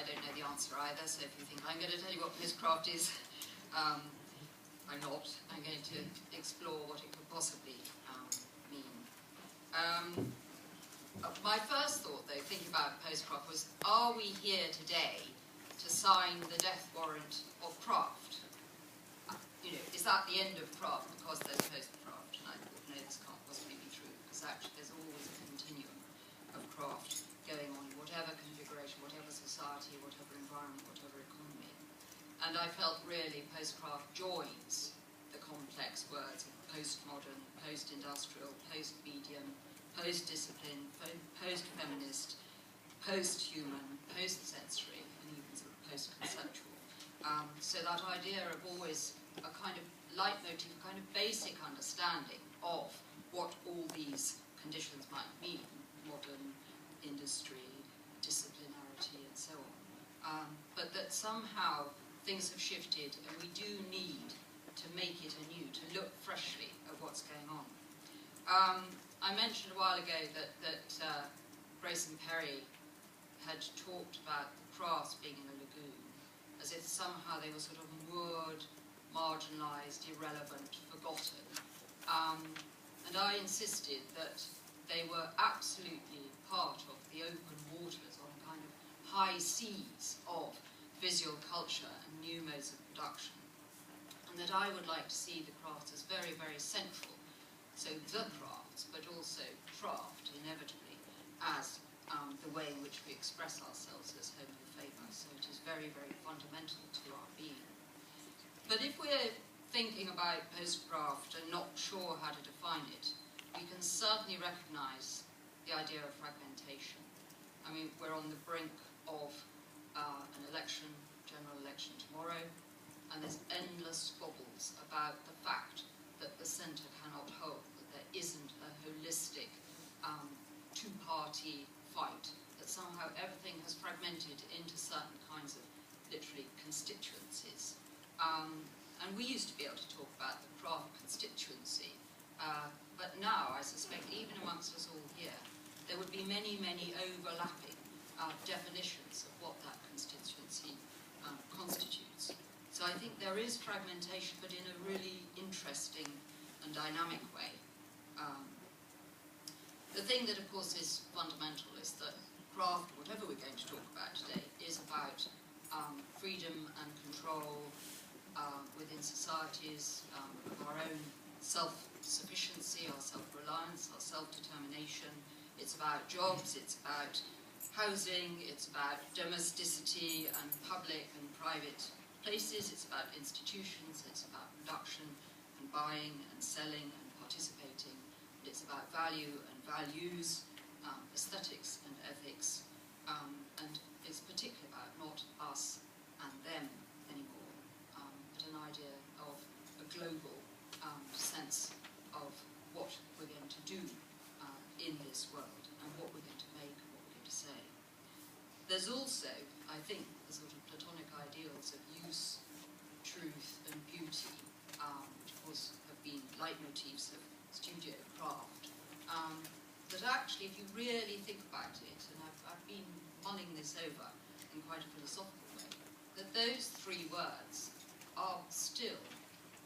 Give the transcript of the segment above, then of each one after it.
I don't know the answer either, so if you think I'm going to tell you what postcraft is, I'm not. I'm going to explore what it could possibly mean. My first thought, though, thinking about postcraft, was, are we here today to sign the death warrant of craft? You know, is that the end of craft because there's postcraft? And I thought, no, this can't possibly be true, because actually there's always a continuum of craft going on, whatever configuration, whatever society, whatever environment, whatever economy. And I felt really postcraft joins the complex words of postmodern, post-industrial, post-medium, post-discipline, post-feminist, post-human, post-sensory, and even sort of post-conceptual. So that idea of always a kind of leitmotif, a kind of basic understanding of what all these conditions might mean, modern industry, disciplinarity, and so on. But that somehow things have shifted, and we do need to make it anew, to look freshly at what's going on. I mentioned a while ago that Grace and Perry had talked about the crafts being in a lagoon, as if somehow they were sort of moored, marginalised, irrelevant, forgotten. And I insisted that they were absolutely part of the open waters, on kind of high seas of visual culture and new modes of production. And that I would like to see the crafts as very, very central. So the crafts, but also craft, inevitably, as the way in which we express ourselves as homo faber. So it is very, very fundamental to our being. But if we're thinking about postcraft and not sure how to define it, we can certainly recognise the idea of fragmentation. I mean, we're on the brink of an election, general election tomorrow, and there's endless squabbles about the fact that the centre cannot hold, that there isn't a holistic two-party fight, that somehow everything has fragmented into certain kinds of, literally, constituencies. And we used to be able to talk about the craft constituency, but now, I suspect, even amongst us all here, there would be many, many overlapping definitions of what that constituency constitutes. So I think there is fragmentation, but in a really interesting and dynamic way. The thing that, of course, is fundamental is that craft, whatever we're going to talk about today, is about freedom and control within societies, our own self-sufficiency, our self-reliance, our self-determination. It's about jobs, it's about housing, it's about domesticity and public and private places, it's about institutions, it's about production and buying and selling and participating. It's about value and values, aesthetics and ethics, and it's particularly about not us and them anymore, but an idea of a global sense of what we're going to do in this world and what we're going to make and what we're going to say. There's also, I think, the sort of Platonic ideals of use, truth and beauty, which of course have been leitmotifs of studio craft, that actually, if you really think about it, and I've been mulling this over in quite a philosophical way, that those three words are still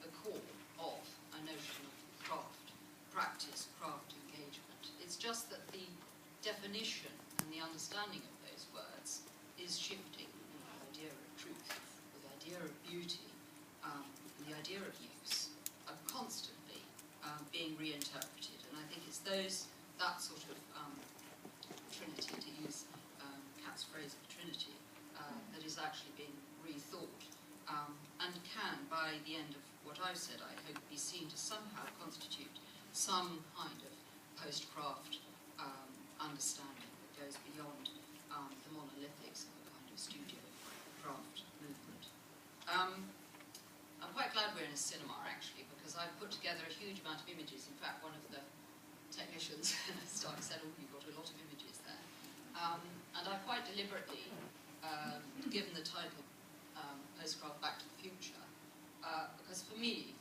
the core of a notion of craft, practice, craft engagement. It's just that the definition and the understanding of those words is shifting. The idea of truth, the idea of beauty, the idea of use are constantly being reinterpreted. And I think it's that sort of trinity, to use Kat's phrase of trinity, that is actually being rethought and can, by the end of what I've said, I hope, be seen to somehow constitute some kind of post-craft understanding that goes beyond the monolithics of a kind of studio craft movement. I'm quite glad we're in a cinema, actually, because I've put together a huge amount of images. In fact, one of the technicians said, oh, you've got a lot of images there. And I quite deliberately given the title Postcraft Back to the Future, because for me,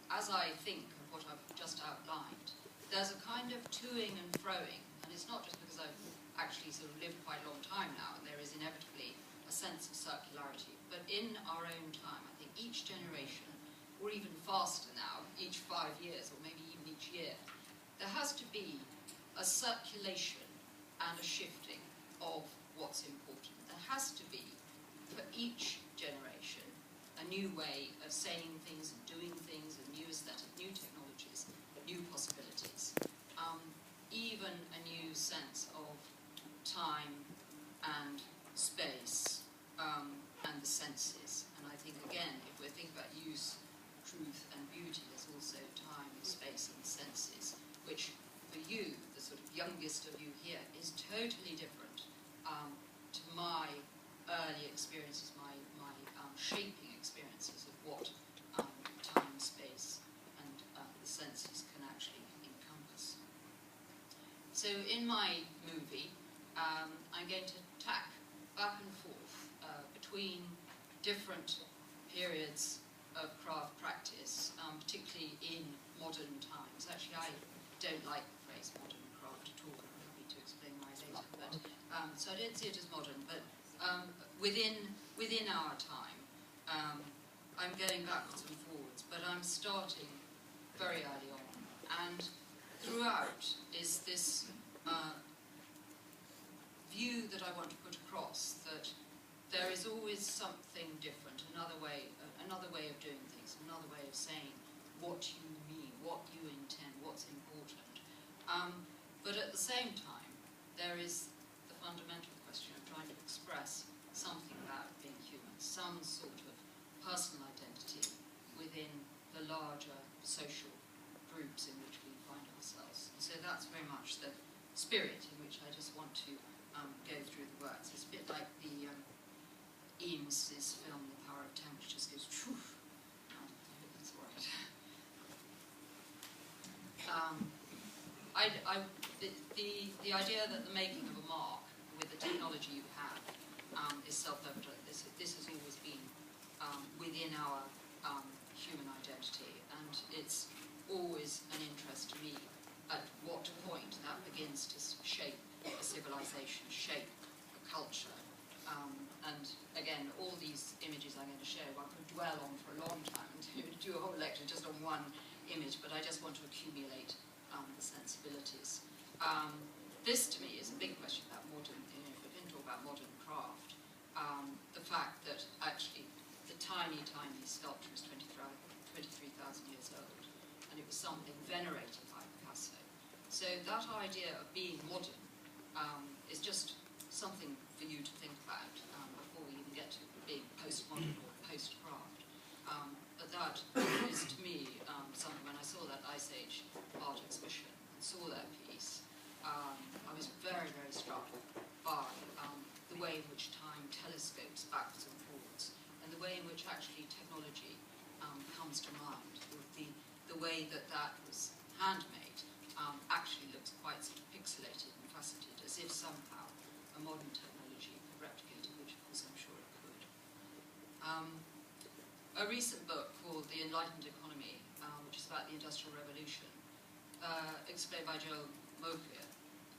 as I think of what I've just outlined, there's a kind of toing and froing, and it's not just because I've actually sort of lived quite a long time now, and there is inevitably a sense of circularity. But in our own time, I think each generation, or even faster now, each 5 years, or maybe even each year, there has to be a circulation and a shifting of what's important. There has to be, for each generation, a new way of saying things and doing things, a new aesthetic, new technologies, new possibilities. Even a new sense of time and space and the senses. And I think, again, if we're thinking about use, truth and beauty, there's also time, space and senses, which for you, the sort of youngest of you here, is totally different to my early experiences, my shaping experiences of what time, space and the senses can actually encompass. So in my movie, I'm going to tack back and forth between different periods of craft practice, particularly in modern times. Actually, I don't like the phrase modern craft at all. I'm happy to explain why later. But, so I don't see it as modern, but within our time, I'm going backwards and forwards, but I'm starting very early on. And throughout is this view that I want to put across, that there is always something different, another way of doing things, another way of saying what you mean, what you intend, what's important. But at the same time, there is the fundamental question of trying to express something about being human, some sort of personal identity within the larger social groups in which we find ourselves. And so that's very much the spirit in which I just want to go through the works. It's a bit like the Eames's film, The Power of Temp, which just goes, phew. I hope that's all right. The idea that the making of a mark with the technology you have is self-evident. This has always been within our human identity, and it's always an interest to me at what point that begins to shape a civilization, shape a culture. And again, all these images I'm going to show, one could dwell on for a long time and do a whole lecture just on one image, but I just want to accumulate the sensibilities. This, to me, is a big question about modern, if we're going to talk about modern craft, the fact that actually the tiny, tiny sculpture is 23,000 years old, and it was something venerated by Picasso. So that idea of being modern is just something for you to think about before we even get to being postmodern or post-craft. But that is, to me, something. When I saw that Ice Age art exhibition and saw that piece, I was very, very struck by the way in which time telescopes backwards and forwards, and the way in which actually technology comes to mind. The way that was handmade actually looks quite sort of pixelated and faceted, as if somehow a modern technology could replicate it, which of course I'm sure it could. A recent book called The Enlightened Economy, which is about the Industrial Revolution, explained by Joel Mokyr,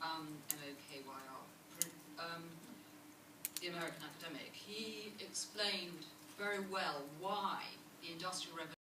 M-O-K-Y-R, the American academic. He explained very well why the Industrial Revolution